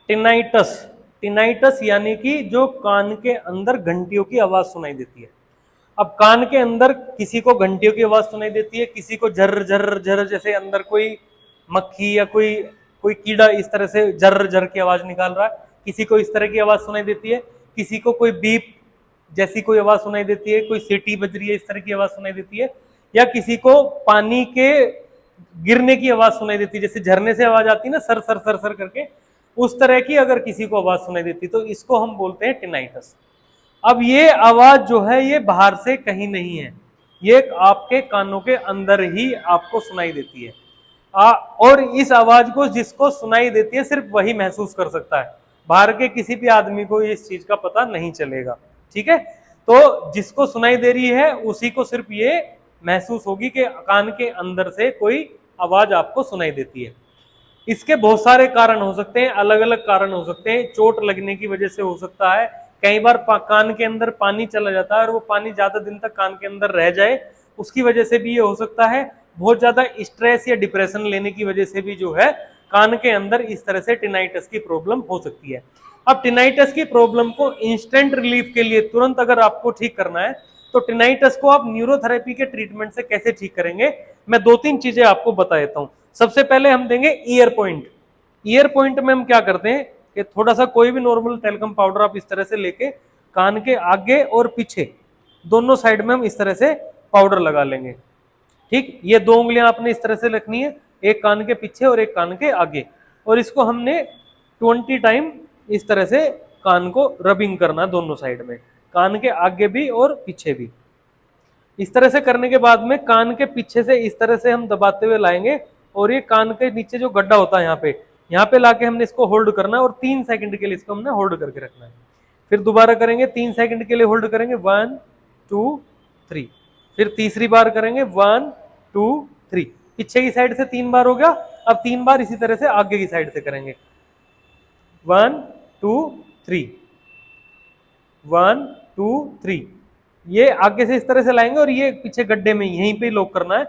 Tinnitus, tinnitus यानी कि जो कान के अंदर घंटियों की आवाज सुनाई देती है। अब कान के अंदर किसी को घंटियों की आवाज सुनाई देती है, किसी को झर झर झर, जैसे अंदर कोई मक्खी या कोई कोई कीड़ा इस तरह से झर झर की आवाज निकाल रहा है, किसी को इस तरह की आवाज सुनाई देती है, किसी को कोई बीप जैसी कोई आवाज सुनाई देती है, कोई सीटी बज रही है इस तरह की आवाज सुनाई देती है, या किसी को पानी के गिरने की आवाज सुनाई देती है, जैसे झरने से आवाज आती है ना सर सर सर सर करके, उस तरह की अगर किसी को आवाज सुनाई देती तो इसको हम बोलते हैं टिनाइटस। अब ये आवाज जो है ये बाहर से कहीं नहीं है, ये आपके कानों के अंदर ही आपको सुनाई देती है। और इस आवाज को जिसको सुनाई देती है सिर्फ वही महसूस कर सकता है, बाहर के किसी भी आदमी को इस चीज का पता नहीं चलेगा। ठीक है, तो जिसको सुनाई दे रही है उसी को सिर्फ ये महसूस होगी कि कान के अंदर से कोई आवाज आपको सुनाई देती है। इसके बहुत सारे कारण हो सकते हैं, अलग अलग कारण हो सकते हैं। चोट लगने की वजह से हो सकता है, कई बार कान के अंदर पानी चला जाता है और वो पानी ज्यादा दिन तक कान के अंदर रह जाए, उसकी वजह से भी ये हो सकता है। बहुत ज्यादा स्ट्रेस या डिप्रेशन लेने की वजह से भी जो है कान के अंदर इस तरह से टिनाइटस की प्रॉब्लम हो सकती है। अब टिनाइटस की प्रॉब्लम को इंस्टेंट रिलीफ के लिए तुरंत अगर आपको ठीक करना है तो टिनाइटस को आप न्यूरोथेरेपी के ट्रीटमेंट से कैसे ठीक करेंगे, मैं 2-3 चीजें आपको बता देता हूं। सबसे पहले हम देंगे ईयर पॉइंट। ईयर पॉइंट में हम क्या करते हैं कि थोड़ा सा कोई भी नॉर्मल टेल्कम पाउडर आप इस तरह से लेके कान के आगे और पीछे दोनों साइड में हम इस तरह से पाउडर लगा लेंगे। ठीक, ये 2 उंगलियां आपने इस तरह से रखनी है, एक कान के पीछे और एक कान के आगे, और इसको हमने 20 टाइम इस तरह से कान को रबिंग करना दोनों साइड में, कान के आगे भी और पीछे भी। इस तरह से करने के बाद में कान के पीछे से इस तरह से हम दबाते हुए लाएंगे और ये कान के नीचे जो गड्ढा होता है यहाँ पे लाके हमने इसको होल्ड करना है और 3 सेकंड के लिए इसको हमने होल्ड करके रखना है। फिर दोबारा करेंगे, 3 सेकंड के लिए होल्ड करेंगे, 1 2 3, फिर तीसरी बार करेंगे 1 2 3, पीछे की साइड से 3 बार हो गया। अब 3 बार इसी तरह से आगे की साइड से करेंगे, 1 2 3 1 2 3, ये आगे से इस तरह से लाएंगे और ये पीछे गड्ढे में यहीं पे लॉक करना है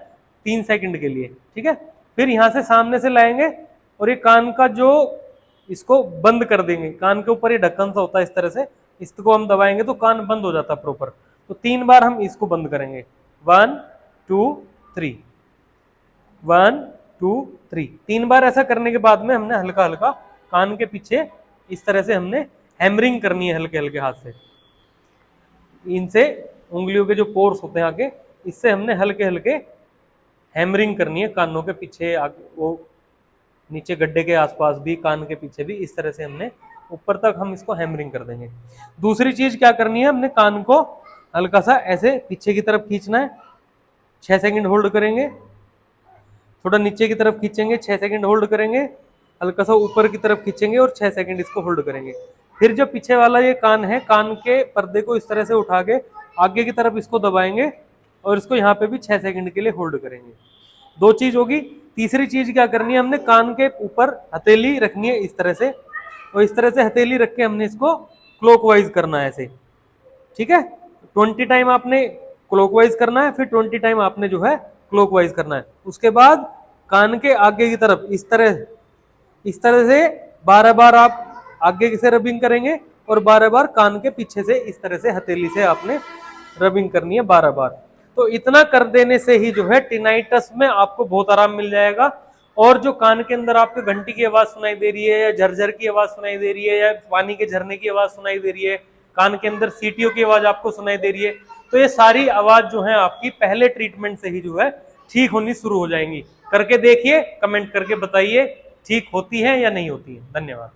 3 सेकंड के लिए। ठीक है, फिर यहां से सामने से लाएंगे और ये कान का जो इसको बंद कर देंगे, कान के ऊपर ये ढक्कन सा होता है इस तरह से, इसको हम दबाएंगे तो कान बंद हो जाता है प्रॉपर। तो 3 बार हम इसको बंद करेंगे, 1 2 3 1 2 3, 3 बार ऐसा करने के बाद में हमने हल्का हल्का कान के पीछे इस तरह से हमने हैमरिंग करनी है हल्के हल्के हाथ से, इनसे उंगलियों के जो पोर्स होते हैं आगे, इससे हमने हल्के हल्के हैमरिंग करनी है कानों के पीछे, आगे वो नीचे गड्ढे के आसपास भी, कान के पीछे भी, इस तरह से हमने ऊपर तक हम इसको हैमरिंग कर देंगे। दूसरी चीज क्या करनी है, हमने कान को हल्का सा ऐसे पीछे की तरफ खींचना है, 6 सेकंड होल्ड करेंगे, थोड़ा नीचे की तरफ खींचेंगे, 6 सेकंड होल्ड करेंगे, हल्का सा ऊपर की तरफ खींचेंगे और 6 सेकंड इसको होल्ड करेंगे। फिर जो पीछे वाला ये कान है, कान के पर्दे को इस तरह से उठा के आगे की तरफ इसको दबाएंगे और इसको यहाँ पे भी 6 सेकंड के लिए होल्ड करेंगे। 2 चीज होगी। तीसरी चीज क्या करनी है, हमने कान के ऊपर हथेली रखनी है इस तरह से, और इस तरह से हथेली रख के हमने इसको क्लॉकवाइज करना है ऐसे। ठीक है, 20 टाइम आपने क्लॉकवाइज करना है, फिर 20 टाइम आपने जो है क्लॉकवाइज करना है। उसके बाद कान के आगे की तरफ इस तरह से 12 बार आप आगे से रबिंग करेंगे और 12 बार कान के पीछे से इस तरह से हथेली से आपने रबिंग करनी है 12 बार। तो इतना कर देने से ही जो है टिनाइटस में आपको बहुत आराम मिल जाएगा। और जो कान के अंदर आपको घंटी की आवाज सुनाई दे रही है, या झरझर की आवाज सुनाई दे रही है, या पानी के झरने की आवाज सुनाई दे रही है, कान के अंदर सीटियों की आवाज आपको सुनाई दे रही है, तो ये सारी आवाज जो है आपकी पहले ट्रीटमेंट से ही जो है ठीक होनी शुरू हो जाएंगी। करके देखिए, कमेंट करके बताइए ठीक होती है या नहीं होती है। धन्यवाद।